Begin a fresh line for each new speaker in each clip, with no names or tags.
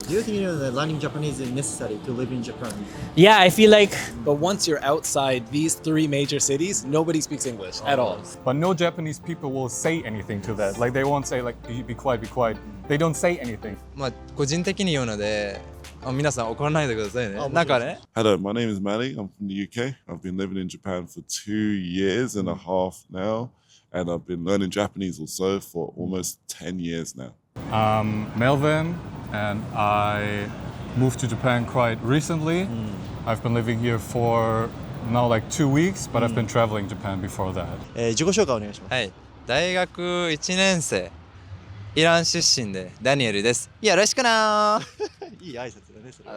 Do you think that learning Japanese is necessary to live in Japan?
Yeah, I feel like
But once you're outside these three major cities, nobody speaks English at all.
But no Japanese people will say anything to that. Like they won't say like be quiet, be quiet. They don't say anything.
まあ個人的に言うので、皆さん怒らないでくださいね。
あ
なんかね、
Hello, my name is Mali. I'm from the UK. I've been living in Japan for 2 years and a half now, and I've been learning Japanese also for almost 10 years now.
Melvin, and I moved to Japan quite recently. I've been living here for now like 2 weeks, but I've been traveling Japan before that.
自己紹介お願いします。
はい、大学1年生、イラン出身でダニエルです。よろしくなー。
いい挨拶だね、それ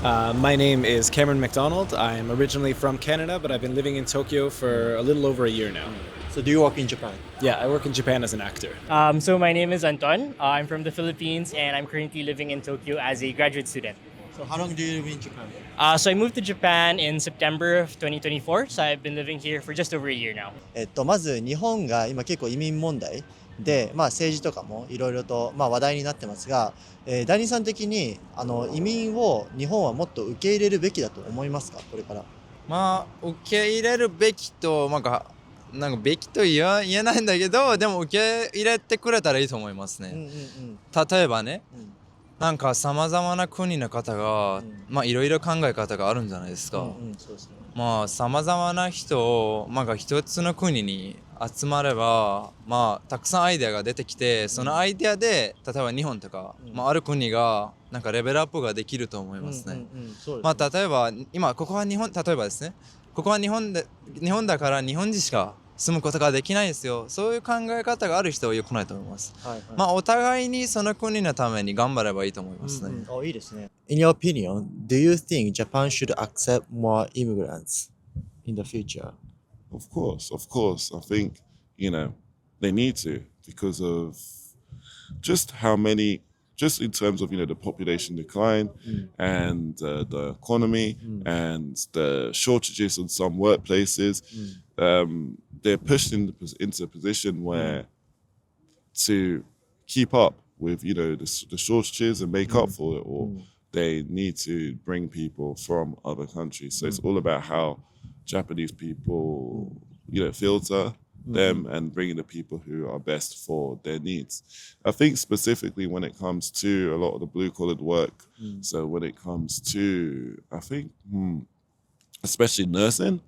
は。
My name is Cameron McDonald. I'm originally from Canada, but I've been living in Tokyo for a little over a year now.
So do you work in Japan?
Yeah, I work in Japan as an actor.
So my name is Anton. I'm from the Philippines and I'm currently living in Tokyo as a graduate student.
So how long do you live in Japan?
So I moved to Japan in September of 2024. So I've been living here for just over a year now.
まず日本が今結構移民問題で、政治とかもいろいろと話題になってますが、ダニーさん的に移民を日本はもっと受け入れるべきだと思いますか、これから。
まあ受け入れるべきとなんかべきと言えないんだけど、でも受け入れてくれたらいいと思いますね。例えばね、なんかさまざまな国の方が、いろいろ考え方があるんじゃないですか。
そうですね。
さまざまな人を一つの国に集まれば、たくさんアイデアが出てきて、そのアイデアで例えば日本とか、ある国がなんかレベルアップができると思いますね。例えば今ここは日本、例えばですね、ここは日本だから日本人しか住むことができないですよ。そういう考え方がある人は良くないと思います。お互いにその国のために頑張ればいいと思いますね。
いいですね。In your opinion, do you think Japan should accept more immigrants in the future?
Of course. I think, they need to because of just how many, just in terms of, the population decline and the economy and the shortages in some workplaces. They're pushed into a position where to keep up with, the shortages and make up for it all, they need to bring people from other countries. So it's all about how Japanese people, filter them and bringing the people who are best for their needs. I think specifically when it comes to a lot of the blue-collared work, so when it comes to, I think, especially nursing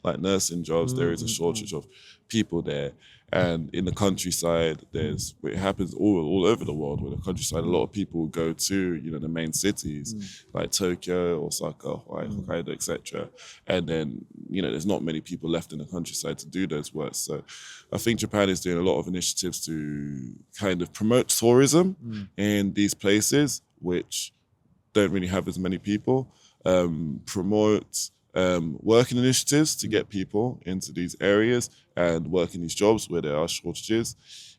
jobs, there is a shortage of people there. And in the countryside, it happens all over the world. Where the countryside, a lot of people go to, the main cities like Tokyo, Osaka, Hawaii, Hokkaido, etc. And then, there's not many people left in the countryside to do those works. So I think Japan is doing a lot of initiatives to kind of promote tourism in these places, which don't really have as many people, promote working initiatives to get people into these areas and work in these jobs where there are shortages,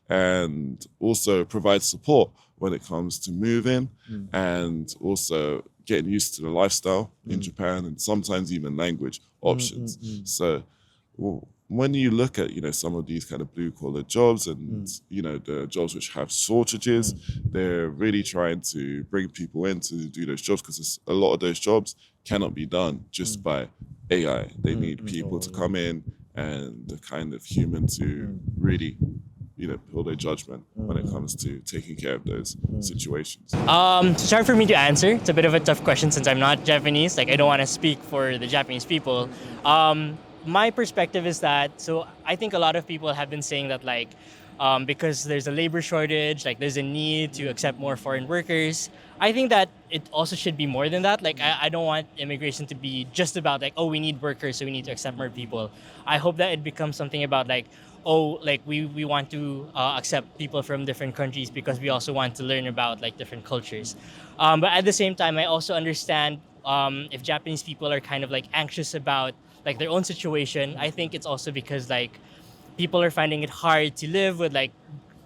and also provide support when it comes to moving and also getting used to the lifestyle in Japan and sometimes even language options. So when you look at, some of these kind of blue-collar jobs and, the jobs which have shortages, they're really trying to bring people in to do those jobs because a lot of those jobs cannot be done just by AI. They need people to come in and the kind of human to really, pull their judgment when it comes to taking care of those situations.
It's hard for me to answer. It's a bit of a tough question since I'm not Japanese. I don't want to speak for the Japanese people. My perspective is that, so I think a lot of people have been saying that because there's a labor shortage, there's a need to accept more foreign workers. I think that it also should be more than that. I don't want immigration to be just about we need workers, so we need to accept more people. I hope that it becomes something about we want to accept people from different countries because we also want to learn about different cultures. But at the same time, I also understand if Japanese people are kind of anxious about their own situation. I think it's also because people are finding it hard to live with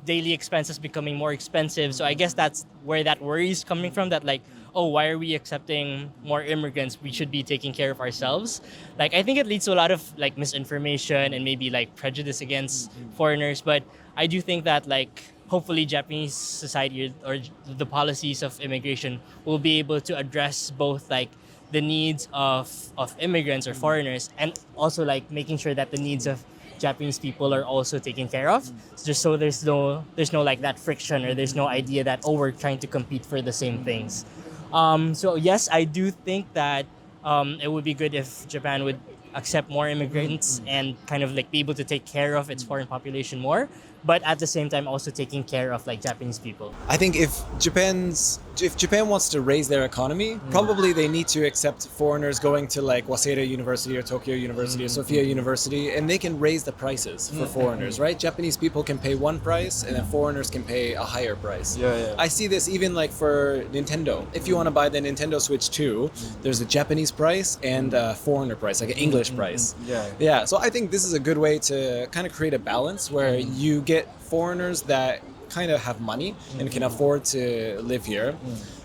daily expenses becoming more expensive. So I guess that's where that worry is coming from, that why are we accepting more immigrants? We should be taking care of ourselves. I think it leads to a lot of misinformation and maybe prejudice against foreigners. But I do think that hopefully Japanese society or the policies of immigration will be able to address both like the needs of immigrants or foreigners, and also like making sure that the needs of Japanese people are also taken care of. Just so there's no like that friction, or there's no idea that, oh, we're trying to compete for the same things. So yes, I do think that it would be good if Japan would accept more immigrants and kind of like be able to take care of its foreign population more, but at the same time also taking care of like Japanese people.
I think if Japan wants to raise their economy, probably they need to accept foreigners going to like Waseda University or Tokyo University or Sophia University, and they can raise the prices for foreigners, right? Japanese people can pay one price, and then foreigners can pay a higher price.
Yeah.
I see this even like for Nintendo. If you want to buy the Nintendo Switch 2, there's a Japanese price and a foreigner price, like an English price. Yeah. So I think this is a good way to kind of create a balance where you get foreigners that kind of have money and can afford to live here.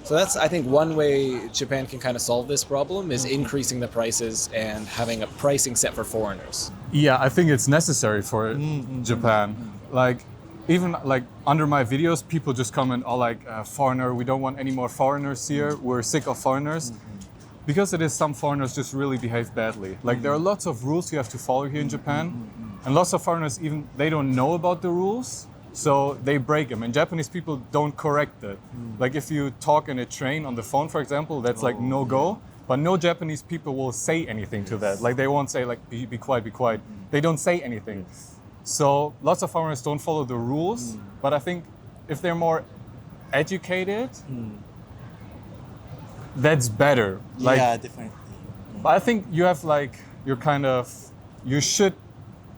So that's, I think, one way Japan can kind of solve this problem is increasing the prices and having a pricing set for foreigners.
Yeah, I think it's necessary for Japan. Like, even like under my videos, people just comment, "Oh, like foreigner, we don't want any more foreigners here. We're sick of foreigners." Because it is, some foreigners just really behave badly. Like, there are lots of rules you have to follow here in Japan, and lots of foreigners, even they don't know about the rules, so they break them. And Japanese people don't correct it. Like, if you talk in a train on the phone, for example, that's like no go. But no Japanese people will say anything to that. Like, they won't say like, be quiet, be quiet. They don't say anything. So lots of foreigners don't follow the rules. But I think if they're more educated, that's better. Like,
yeah, definitely.
but I think you have like, you should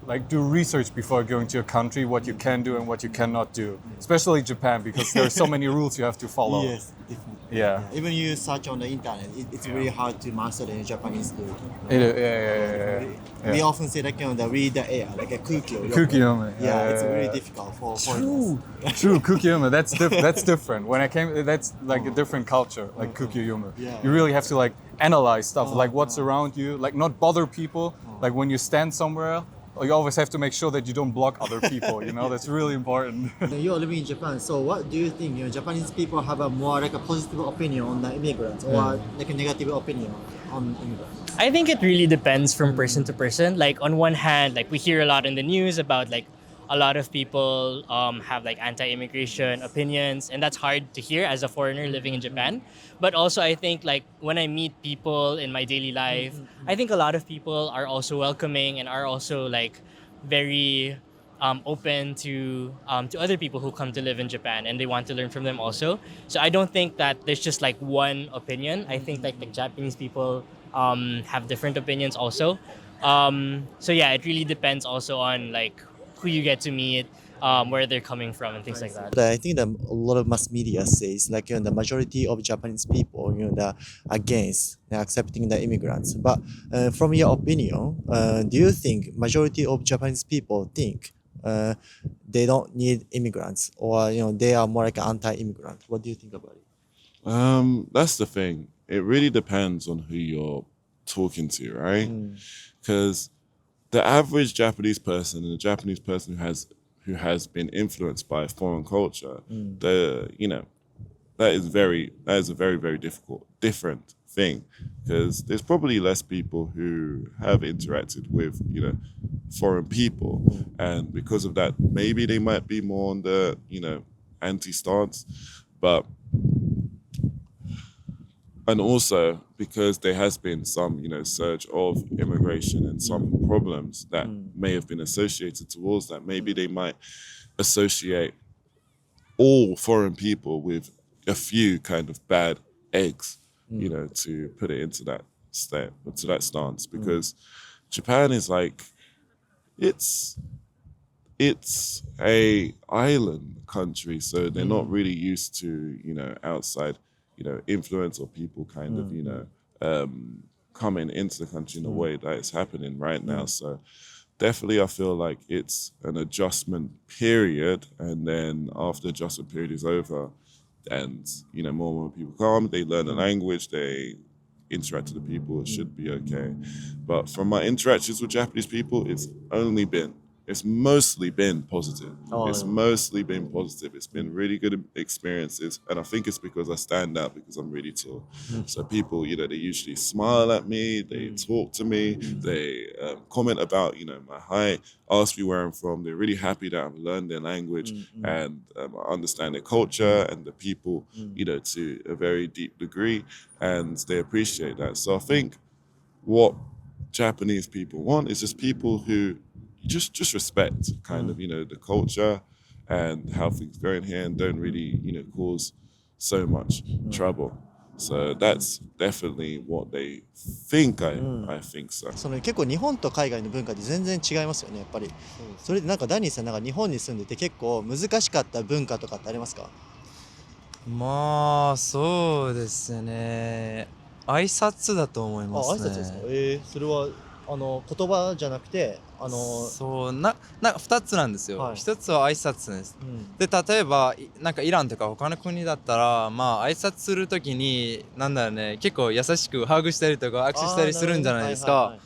like do research before going to a country, what you can do and what you cannot do. Especially Japan, because there are so many rules you have to follow.
Yes, definitely.
Yeah.
Even you search on the internet, it's really hard to master the Japanese do. We often say like, the read the air, like a kuki.
Kuki-ome.
Yeah, it's really difficult for foreigners.
True, kuki-ome. That's different. When I came, that's like a different culture, like kuki-ome.
Yeah.
You really have to like analyze stuff, like what's around you, like not bother people. Like when you stand somewhere, you always have to make sure that you don't block other people. You know, that's really important.
You're living in Japan, so what do you think? Japanese people have a more like a positive opinion on the immigrants, or like a negative opinion on immigrants?
I think it really depends from person to person. Like on one hand, like we hear a lot in the news about like a lot of people have like anti-immigration opinions, and that's hard to hear as a foreigner living in Japan. But also I think like when I meet people in my daily life, I think a lot of people are also welcoming and are also like very open to other people who come to live in Japan, and they want to learn from them also. So I don't think that there's just like one opinion. I think like the Japanese people have different opinions also. So yeah, it really depends also on like who you get to meet, where they're coming from, and things like that.
But I think that a lot of mass media says like the majority of Japanese people they're against accepting the immigrants. But from your opinion, do you think majority of Japanese people think they don't need immigrants, or they are more like anti-immigrant? What do you think about it?
That's the thing. It really depends on who you're talking to, right? Because the average Japanese person and the Japanese person who has been influenced by foreign culture, that is a very, very different thing, because there's probably less people who have interacted with foreign people, and because of that, maybe they might be more on the anti-stance, and also because there has been some, surge of immigration and some problems that may have been associated towards that. Maybe they might associate all foreign people with a few kind of bad eggs, to put it into that stance. Because Japan is like, it's a island country, so they're not really used to, outside influence or people kind of, coming into the country in a way that it's happening right now. So definitely I feel like it's an adjustment period, and then after adjustment period is over and, more and more people come, they learn the language, they interact with the people, it should be okay. But from my interactions with Japanese people, it's only been it's mostly been positive.
Oh,
It's
yeah.
mostly been positive. It's been really good experiences, and I think it's because I stand out because I'm really tall. So people, they usually smile at me, they talk to me, they comment about, my height, ask me where I'm from. They're really happy that I've learned their language and I understand their culture and the people, to a very deep degree, and they appreciate that. So I think what Japanese people want is just people who just respect kind of, the culture and how things go in here and don't really, cause so much trouble. So that's definitely what they think. I think so.
その結構日本と海外の文化って全然違いますよねやっぱり。それでなんかダニーさんなんか日本に住んでて結構難しかった文化とかってありますか？
まあそうですね、挨拶だと思い
あ、
ますね。
挨拶ですか？それは言葉じゃなくて
そうなんか2つなんですよ、
はい
1つは挨拶です。
うん
で例えばなんかイランとか他の国だったらまあ挨拶するときになんだろうね、結構優しくハグしたりとか握手したりするんじゃないですか。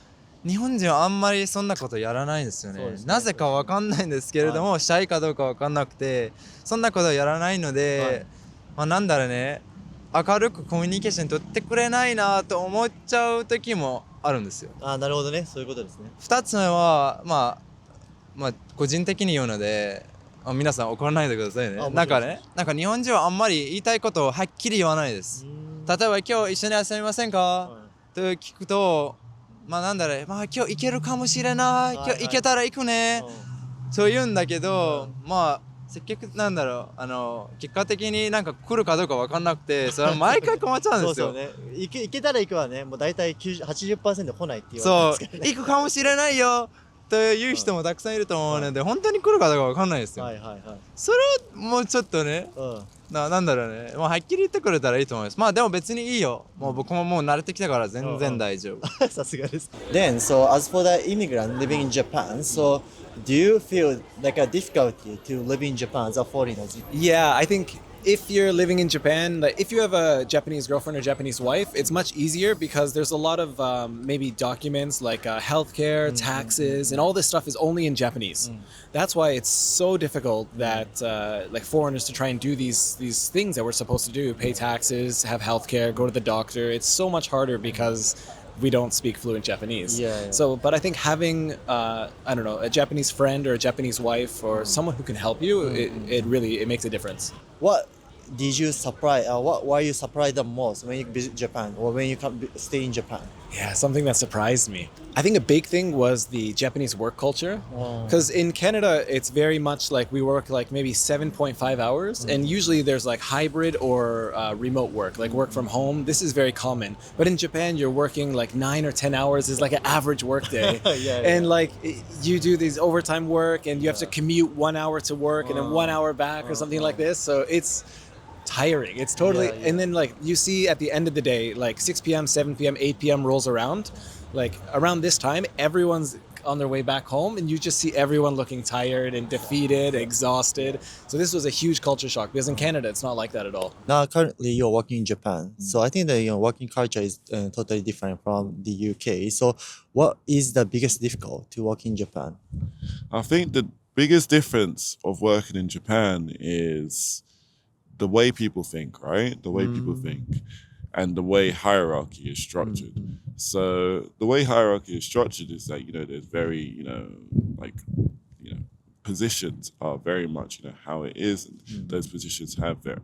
日本人はあんまりそんなことやらないんですよね。
そうですね
なぜかわかんないんですけれども、シャイかどうかわかんなくてそんなことやらないので、
はい
まあなんだろうね、明るくコミュニケーション取ってくれないなと思っちゃう時もあるんですよ。
あ、なるほどね、そういうことですね。
2つ目はまあ個人的に言うので、皆さん怒らないでくださいね。
あ、もちろん
なんかね、なんか日本人はあんまり言いたいことをはっきり言わないです。例えば今日一緒に遊びませんか、
は
と聞くと、まあなんだろう、まあ今日行けるかもしれない、今日行けたら行くね、そう言うんだけど、まあ結局なんだろう、結果的になんか来るかどうか分かんなくて、それは毎回困っちゃうんですよ。
そうですよね。行けたら行くわね、もう大体80% 来ないって言われて
そう
ますからね。
行くかもしれないよという人もたくさんいると思うので、本当に来るかどうか分かんないですよ。
はいはいはい。
それをもうちょっとね、なんだろうね、はっきり言ってくれたらいいと思います。まあでも別にいいよ、もう僕ももう慣れてきたから全然大丈夫。
さすがです。Then, so as for the immigrant living in Japan, so do you feel like a difficulty to live in Japan as a foreigner?
Yeah, I think if you're living in Japan, like if you have a Japanese girlfriend or Japanese wife, it's much easier because there's a lot of maybe documents like healthcare, taxes, and all this stuff is only in Japanese. That's why it's so difficult that like foreigners to try and do these things that we're supposed to do: pay taxes, have healthcare, go to the doctor. It's so much harder because we don't speak fluent Japanese.
Yeah.
So, but I think having I don't know, a Japanese friend or a Japanese wife or someone who can help you, it really makes a difference.
What did you surprise? What were you surprised the most when you visit Japan or when you stay in Japan?
Yeah, something that surprised me. I think a big thing was the Japanese work culture. Because in Canada, it's very much like we work like maybe 7.5 hours. And usually there's like hybrid or remote work, like work from home. This is very common. But in Japan, you're working like 9 or 10 hours is like an average work day. And like you do these overtime work and you have to commute 1 hour to work and then 1 hour back or something like this. So it's tiring. It's totally, and then like you see at the end of the day, like 6 p.m., 7 p.m., 8 p.m. rolls around. Like around this time, everyone's on their way back home and you just see everyone looking tired and defeated, exhausted. So this was a huge culture shock because in Canada, it's not like that at all.
Now, currently, you're working in Japan. So I think the working culture is totally different from the UK. So what is the biggest difficulty to work in Japan?
I think the biggest difference of working in Japan is the way people think, right? The way people think and the way hierarchy is structured. So the way hierarchy is structured is that, there's very, positions are very much, how it is. And those positions have very,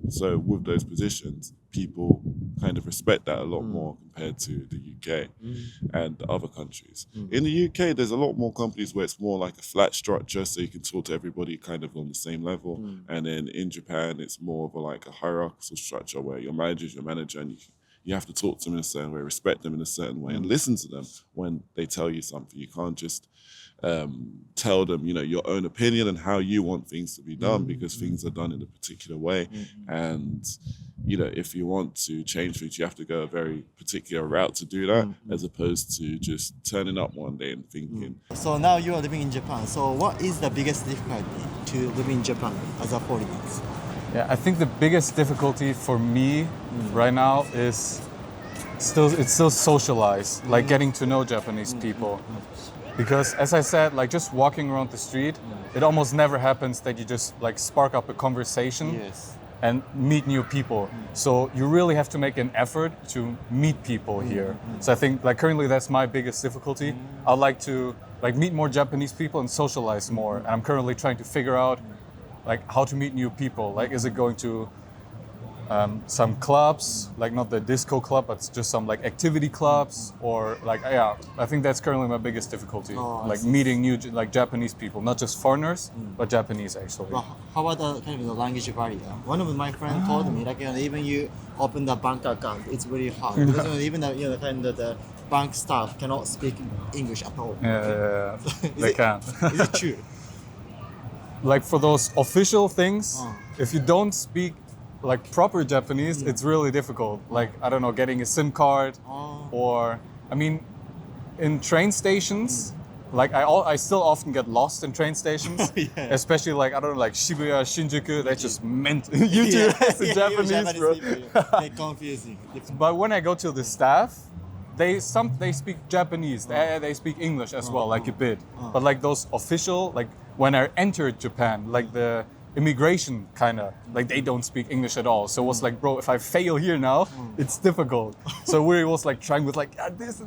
so with those positions, people kind of respect that a lot more compared to the UK and the other countries. In the UK, there's a lot more companies where it's more like a flat structure, so you can talk to everybody kind of on the same level. And then in Japan, it's more of a hierarchical structure where your manager is your manager and you have to talk to them in a certain way, respect them in a certain way, and listen to them when they tell you something. You can't just tell them, your own opinion and how you want things to be done because things are done in a particular way. And, if you want to change things, you have to go a very particular route to do that as opposed to just turning up one day and thinking.
So now you are living in Japan. So what is the biggest difficulty to live in Japan as a foreigner?
Yeah, I think the biggest difficulty for me right now is it's still socialized, like getting to know Japanese people. Because as I said, like just walking around the street, it almost never happens that you just like spark up a conversation
Yes.
and meet new people. So you really have to make an effort to meet people here. So I think like currently that's my biggest difficulty. I'd like to like meet more Japanese people and socialize more. And I'm currently trying to figure out like how to meet new people. Like is it going to some clubs, like not the disco club, but just some like activity clubs, or like yeah, I think that's currently my biggest difficulty,
Oh, I
like
see.
meeting new like Japanese people, not just foreigners, but Japanese actually.
Well, how about the kind of the language barrier? One of my friends told me, like, even you open the bank account, it's really hard. Because, even the, kind of the bank staff cannot speak English at all.
Yeah,
Is
they
it-
can.
Is it true?
Like for those official things,
Oh.
if you don't speak like proper Japanese, it's really difficult. Like I don't know, getting a SIM card,
Oh.
or I mean, in train stations, like I still often get lost in train stations,
Yeah.
especially like I don't know, like Shibuya, Shinjuku. That's just meant you two as a Japanese, bro.
They're confusing.
But when I go to the staff, they speak Japanese. They speak English as well, like a bit. But like those official, like when I entered Japan, like the immigration kind of like they don't speak English at all. So it was like, bro, if I fail here now, it's difficult. So we was like trying with like this.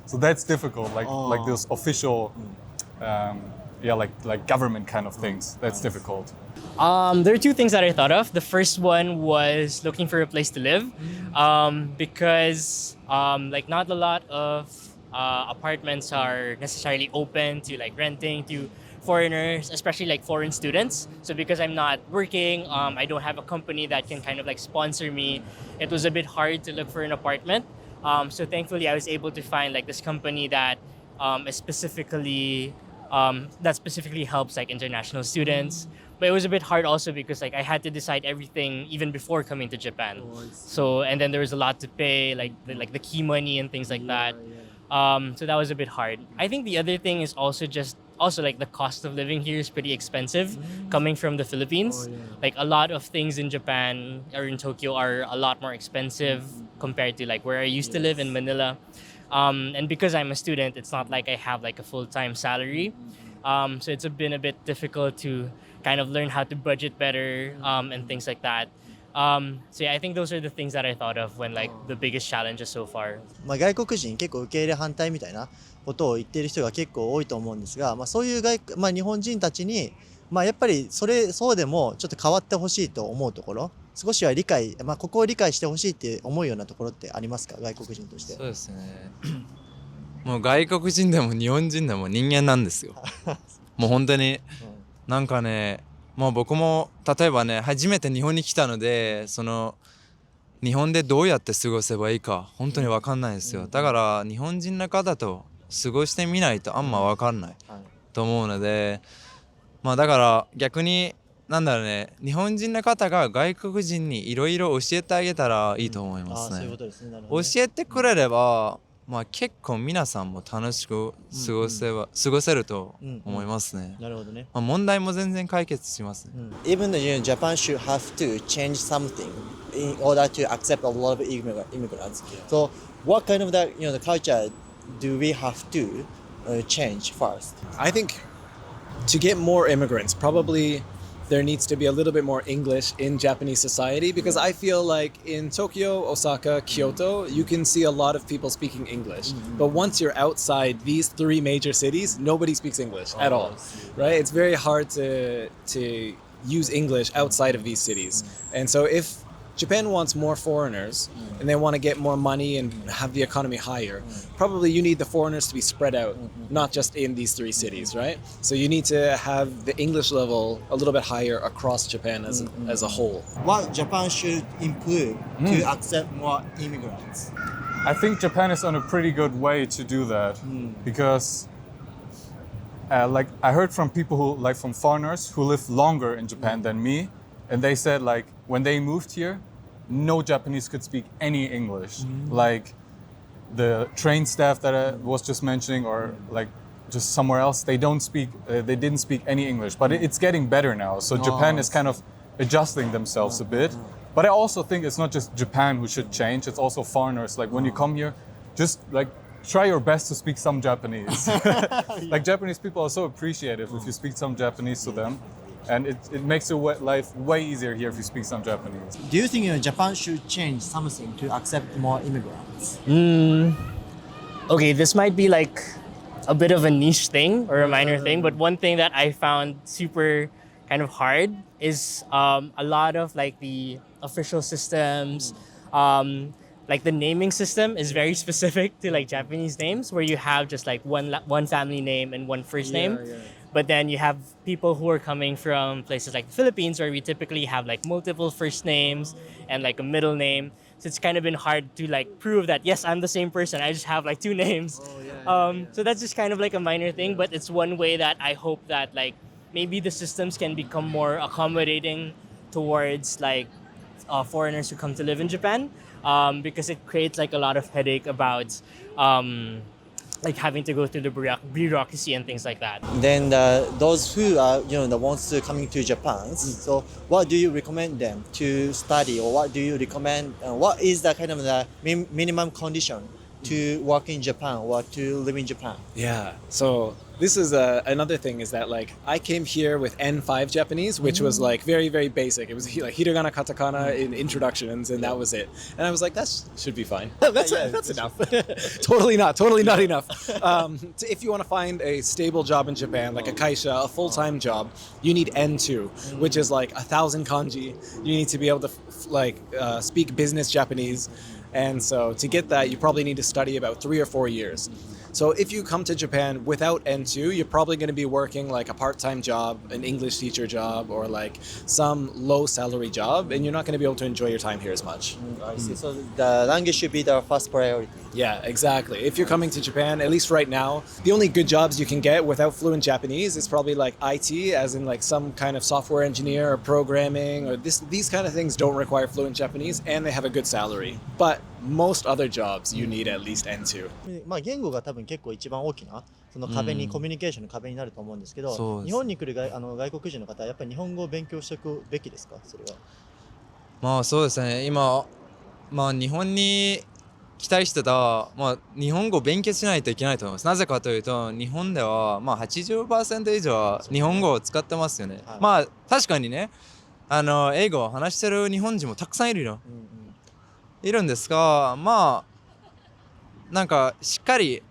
So that's difficult. Like those official, like government kind of things. That's difficult.
There are two things that I thought of. The first one was looking for a place to live, because like not a lot of apartments are necessarily open to like renting to foreigners, especially like foreign students. So because I'm not working, I don't have a company that can kind of like sponsor me. It was a bit hard to look for an apartment. So thankfully, I was able to find like this company that is specifically that specifically helps like international students. But it was a bit hard also because like I had to decide everything even before coming to Japan. So and then there was a lot to pay, like the key money and things like that. So that was a bit hard. I think the other thing is also like the cost of living here is pretty expensive coming from the Philippines. Like a lot of things in Japan or in Tokyo are a lot more expensive compared to like where I used to live in Manila. And because I'm a student, it's not like I have like a full-time salary. So it's been a bit difficult to kind of learn how to budget better and things like that. So yeah, I think those are the things that I thought of when like the biggest challenges so far.
まあ、外国人結構受け入れ反対みたいなことを言っている人が結構多いと思うんですが、まあ、そういう日本人たちに、まあ、やっぱりそうでもちょっと変わってほしいと思うところ、少しはここを理解してほしいって思うようなところってありますか、外国人として。
そうですねもう外国人でも日本人でも人間なんですよもう本当になんかね、もう僕も例えばね初めて日本に来たので、その日本でどうやって過ごせばいいか本当に分かんないですよ。だから日本人の方と過ごしてみないとあんま分かんないと思うので、まあだから逆になんだろうね、日本人の方が外国人にいろいろ教えてあげたらいいと思いますね。
そういうことですね。なるほどね。
教えてくれれば、まあ結構皆さんも楽しく過ごせると思いますね。
なるほどね。
まあ問題も全然解決しますね。
Even Japan should have to change something in order to accept a lot of immigrants. So what kind of the culture do we have to change first?
I think to get more immigrants, probably there needs to be a little bit more English in Japanese society, because I feel like in Tokyo, Osaka, Kyoto, you can see a lot of people speaking English. But once you're outside these three major cities, nobody speaks English at all, right? It's very hard to use English outside of these cities. And so if Japan wants more foreigners and they want to get more money and have the economy higher, probably you need the foreigners to be spread out, not just in these three cities, right? So you need to have the English level a little bit higher across Japan as a whole.
What Japan should improve to accept more immigrants?
I think Japan is on a pretty good way to do that because like I heard from people who like from foreigners who live longer in Japan than me, and they said like when they moved here, no Japanese could speak any English. Like the train staff that I was just mentioning, or like just somewhere else, they didn't speak any English. But it's getting better now. So Japan is kind of adjusting themselves a bit. But I also think it's not just Japan who should change. It's also foreigners. Like when you come here, just like try your best to speak some Japanese. Like Japanese people are so appreciative if you speak some Japanese to them. And it makes your life way easier here if you speak some Japanese.
Do you think Japan should change something to accept more immigrants?
Okay, this might be like a bit of a niche thing or a minor thing, but one thing that I found super kind of hard is a lot of like the official systems, like the naming system is very specific to like Japanese names, where you have just like one family name and one first name. But then you have people who are coming from places like the Philippines, where we typically have like multiple first names and like a middle name. So it's kind of been hard to like prove that, yes, I'm the same person. I just have like two names. So that's just kind of like a minor thing, but it's one way that I hope that like maybe the systems can become more accommodating towards like foreigners who come to live in Japan, because it creates like a lot of headache about like having to go through the bureaucracy and things like that.
Then those who are the ones to coming to Japan, so what do you recommend them to study, or what do you recommend? What is the kind of the minimum condition to work in Japan or to live in Japan?
Yeah. So this is another thing, is that like I came here with N5 Japanese, which was like very, very basic. It was like hiragana, katakana in introductions, and that was it. And I was like, that should be fine. That's enough. Totally not enough. If you want to find a stable job in Japan, like a kaisha, a full-time job, you need N2, which is like 1,000 kanji. You need to be able to speak business Japanese. And so to get that, you probably need to study about 3 or 4 years. So if you come to Japan without N2, you're probably going to be working like a part-time job, an English teacher job, or like some low salary job, and you're not going to be able to enjoy your time here as much.
I see. So the language should be the first priority.
Yeah, exactly. If you're coming to Japan, at least right now, the only good jobs you can get without fluent Japanese is probably like IT, as in like some kind of software engineer or programming, or these kind of things don't require fluent Japanese, and they have a good salary. But most other jobs, you need at least N2.
まあ言語が多分結構一番大きなその壁に、コミュニケーションの壁になると思うんですけど、
そうです。
日本に来る外国人の方はやっぱり日本語を勉強しておくべきですか、それは。
まあそうですね、今、まあ日本に来たい人は、まあ日本語を勉強しないといけないと思います。なぜかというと、日本ではまあ 80% 以上は日本語を使ってますよね。まあ確かにね、英語を話してる日本人もたくさんいるよ。いるんですが、まあなんかしっかり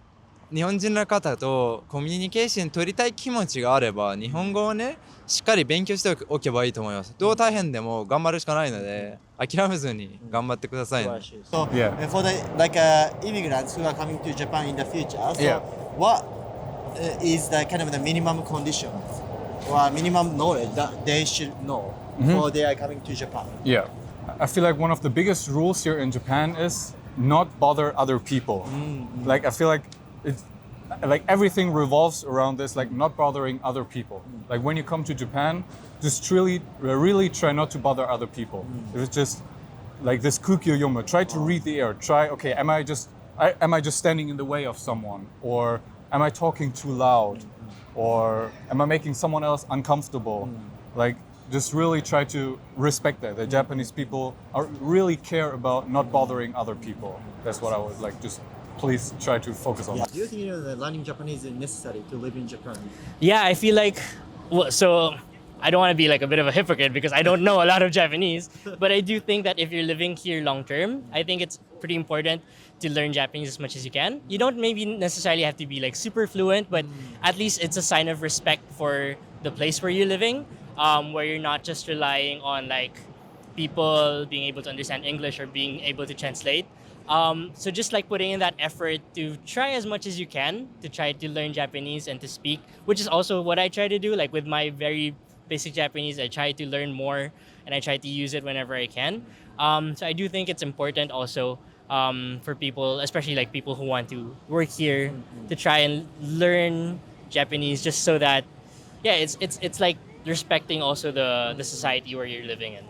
日本人の方とコミュニケーション取りたい気持ちがあれば、日本語をねしっかり勉強しておけばいいと思います。どう大変でも頑張るしかないので、諦めずに頑張ってくださいね。
So for the immigrants who are coming to Japan in the future, so what is the kind of the minimum condition or minimum knowledge that they should know before they are coming to Japan?
Yeah. I feel like one of the biggest rules here in Japan is not bother other people. Like I feel like it's like everything revolves around this, like not bothering other people. Like when you come to Japan, just really try not to bother other people. If it's just like this kukyo yoma, try to read the air. Try, okay, am I just standing in the way of someone, or am I talking too loud, or am I making someone else uncomfortable? Like just really try to respect that. The Japanese people really care about not bothering other people. That's what I would like. Just please try to focus on that.
Do you think that learning Japanese is necessary to live in Japan?
Yeah, I feel like, well, so I don't want to be like a bit of a hypocrite because I don't know a lot of Japanese, but I do think that if you're living here long term, I think it's pretty important to learn Japanese as much as you can. You don't maybe necessarily have to be like super fluent, but at least it's a sign of respect for the place where you're living, where you're not just relying on like people being able to understand English or being able to translate. So just like putting in that effort to try as much as you can to try to learn Japanese and to speak, which is also what I try to do. Like with my very basic Japanese, I try to learn more and I try to use it whenever I can. So I do think it's important also for people, especially like people who want to work here, to try and learn Japanese just so that, yeah, it's like respecting also the society where you're living in.